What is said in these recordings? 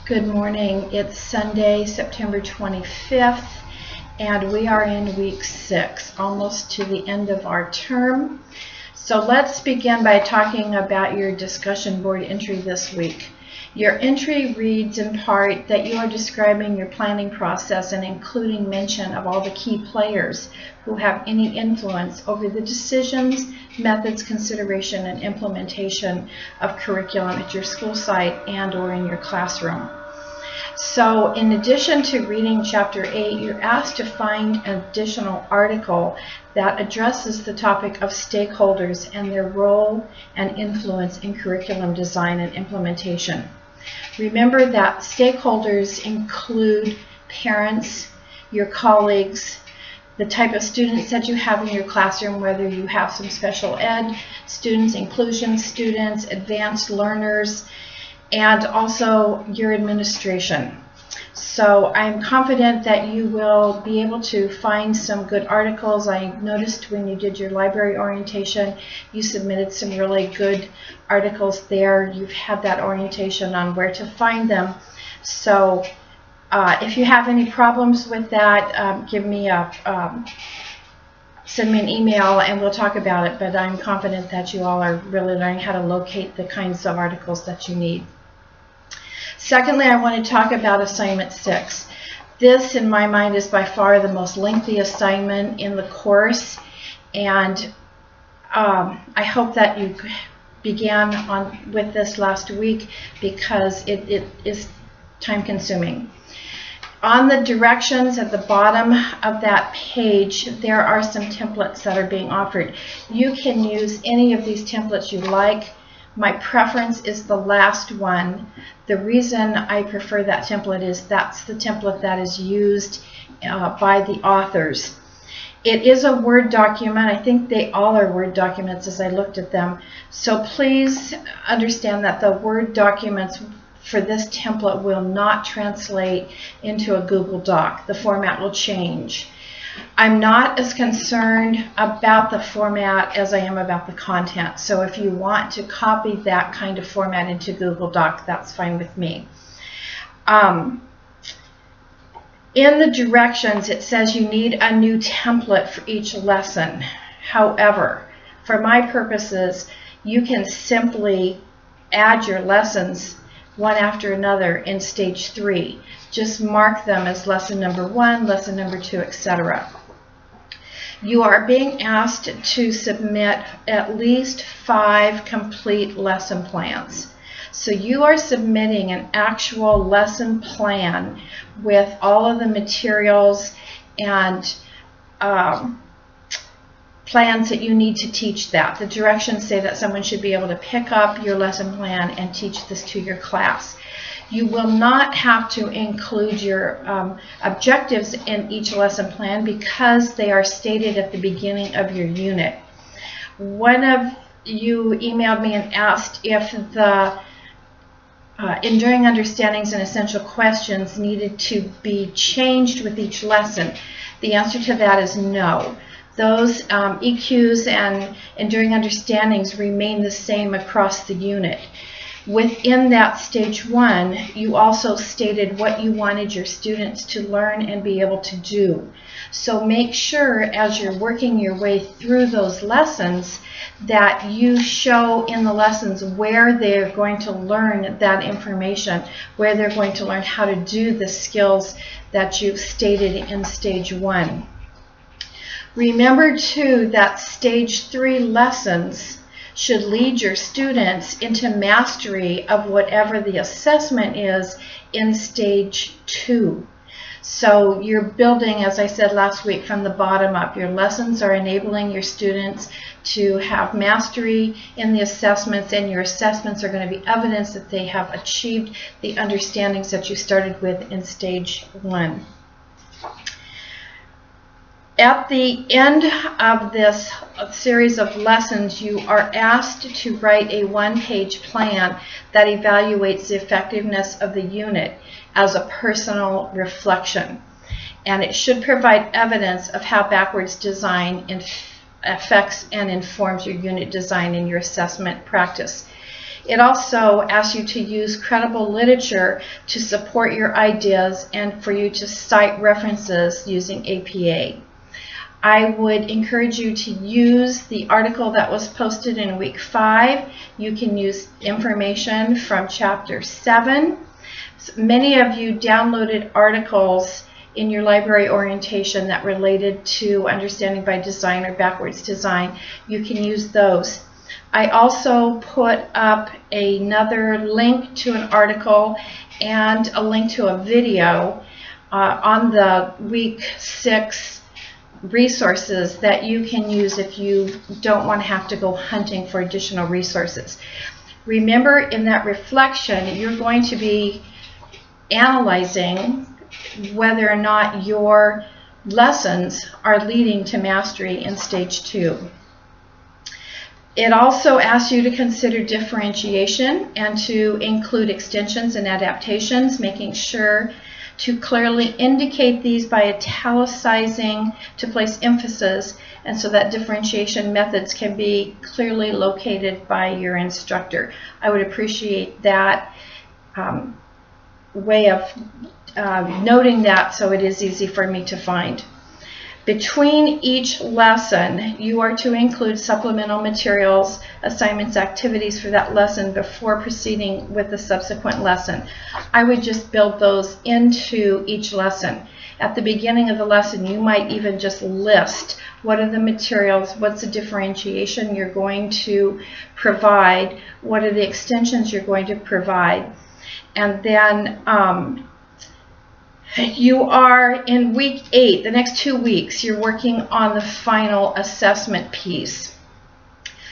Good morning. It's Sunday, September 25th, and we are in week 6, almost to the end of our term. So let's begin by talking about your discussion board entry this week. Your entry reads in part that you are describing your planning process and including mention of all the key players who have any influence over the decisions, methods, consideration, and implementation of curriculum at your school site and or in your classroom. So in addition to reading Chapter 8, you're asked to find an additional article that addresses the topic of stakeholders and their role and influence in curriculum design and implementation. Remember that stakeholders include parents, your colleagues, the type of students that you have in your classroom, whether you have some special ed students, inclusion students, advanced learners, and also your administration. So I'm confident that you will be able to find some good articles. I noticed when you did your library orientation, you submitted some really good articles there. You've had that orientation on where to find them. So if you have any problems with that, send me an email and we'll talk about it. But I'm confident that you all are really learning how to locate the kinds of articles that you need. Secondly, I want to talk about assignment 6. This, in my mind, is by far the most lengthy assignment in the course, and I hope that you began with this last week because it is time-consuming. On the directions at the bottom of that page, there are some templates that are being offered. You can use any of these templates you like. My preference is the last one. The reason I prefer that template is that's the template that is used by the authors. It is a Word document. I think they all are Word documents as I looked at them. So please understand that the Word documents for this template will not translate into a Google Doc. The format will change. I'm not as concerned about the format as I am about the content. So if you want to copy that kind of format into Google Doc, that's fine with me. In the directions, it says you need a new template for each lesson. However, for my purposes, you can simply add your lessons one after another in stage 3. Just mark them as lesson number 1, lesson number 2, etc. You are being asked to submit at least 5 complete lesson plans. So you are submitting an actual lesson plan with all of the materials and plans that you need to teach that. The directions say that someone should be able to pick up your lesson plan and teach this to your class. You will not have to include your objectives in each lesson plan because they are stated at the beginning of your unit. One of you emailed me and asked if the enduring understandings and essential questions needed to be changed with each lesson. The answer to that is no. Those EQs and enduring understandings remain the same across the unit. Within that stage 1, you also stated what you wanted your students to learn and be able to do. So make sure as you're working your way through those lessons that you show in the lessons where they're going to learn that information, where they're going to learn how to do the skills that you've stated in stage 1. Remember too that stage 3 lessons should lead your students into mastery of whatever the assessment is in stage 2. So you're building, as I said last week, from the bottom up. Your lessons are enabling your students to have mastery in the assessments, and your assessments are going to be evidence that they have achieved the understandings that you started with in stage 1. At the end of this series of lessons, you are asked to write a one-page plan that evaluates the effectiveness of the unit as a personal reflection. And it should provide evidence of how backwards design affects and informs your unit design and your assessment practice. It also asks you to use credible literature to support your ideas and for you to cite references using APA. I would encourage you to use the article that was posted in week 5. You can use information from chapter 7. Many of you downloaded articles in your library orientation that related to Understanding by Design or Backwards Design. You can use those. I also put up another link to an article and a link to a video on the week 6 resources that you can use if you don't want to have to go hunting for additional resources. Remember, in that reflection, you're going to be analyzing whether or not your lessons are leading to mastery in stage 2. It also asks you to consider differentiation and to include extensions and adaptations, making sure to clearly indicate these by italicizing to place emphasis, and so that differentiation methods can be clearly located by your instructor. I would appreciate that way of noting that so it is easy for me to find. Between each lesson, you are to include supplemental materials, assignments, activities for that lesson before proceeding with the subsequent lesson. I would just build those into each lesson. At the beginning of the lesson, you might even just list what are the materials, what's the differentiation you're going to provide, what are the extensions you're going to provide, and then you are in week 8, the next 2 weeks, you're working on the final assessment piece.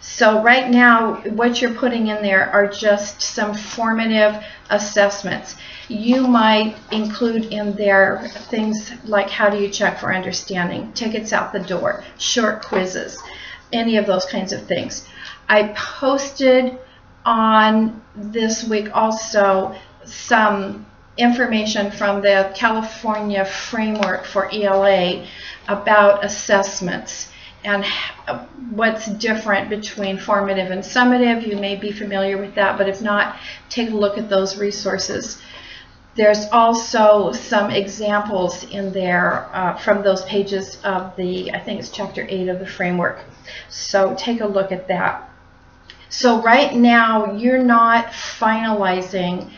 So right now, what you're putting in there are just some formative assessments. You might include in there things like how do you check for understanding, tickets out the door, short quizzes, any of those kinds of things. I posted on this week also some information from the California framework for ELA about assessments and what's different between formative and summative. You may be familiar with that, but if not, take a look at those resources. There's also some examples in there from those pages of the, I think it's chapter 8 of the framework. So take a look at that. So right now, you're not finalizing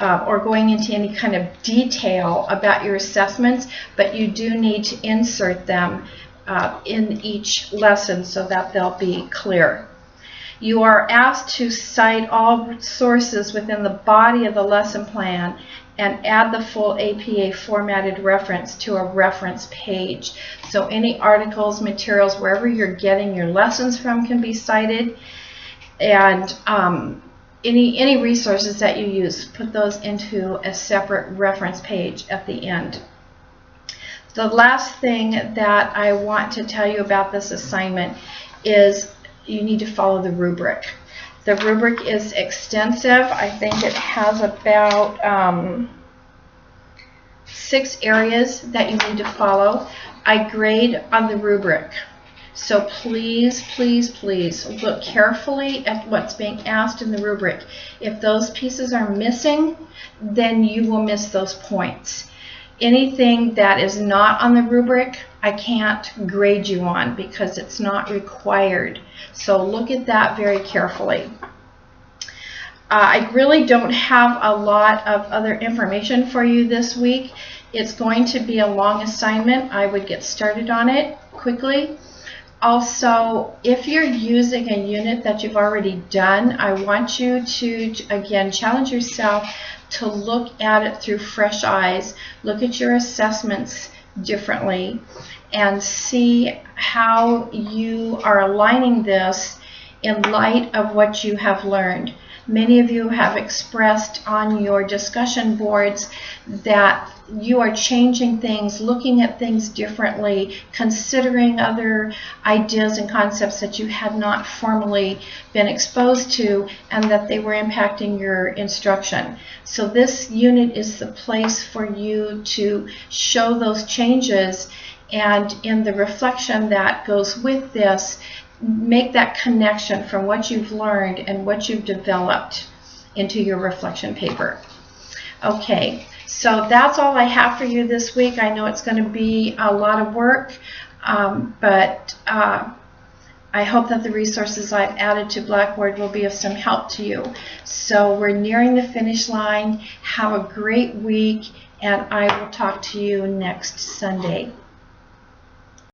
or going into any kind of detail about your assessments, but you do need to insert them in each lesson so that they'll be clear. You are asked to cite all sources within the body of the lesson plan and add the full APA formatted reference to a reference page. So any articles, materials, wherever you're getting your lessons from can be cited, and any resources that you use, put those into a separate reference page at the end. The last thing that I want to tell you about this assignment is you need to follow the rubric. The rubric is extensive. I think it has about 6 areas that you need to follow. I grade on the rubric. So please, please, please look carefully at what's being asked in the rubric. If those pieces are missing, then you will miss those points. Anything that is not on the rubric, I can't grade you on because it's not required. So look at that very carefully. I really don't have a lot of other information for you this week. It's going to be a long assignment. I would get started on it quickly. Also, if you're using a unit that you've already done, I want you to, again, challenge yourself to look at it through fresh eyes, look at your assessments differently, and see how you are aligning this in light of what you have learned. Many of you have expressed on your discussion boards that you are changing things, looking at things differently, considering other ideas and concepts that you had not formally been exposed to, and that they were impacting your instruction. So this unit is the place for you to show those changes, and in the reflection that goes with this, make that connection from what you've learned and what you've developed into your reflection paper. Okay, so that's all I have for you this week. I know it's going to be a lot of work, but I hope that the resources I've added to Blackboard will be of some help to you. So we're nearing the finish line. Have a great week, and I will talk to you next Sunday.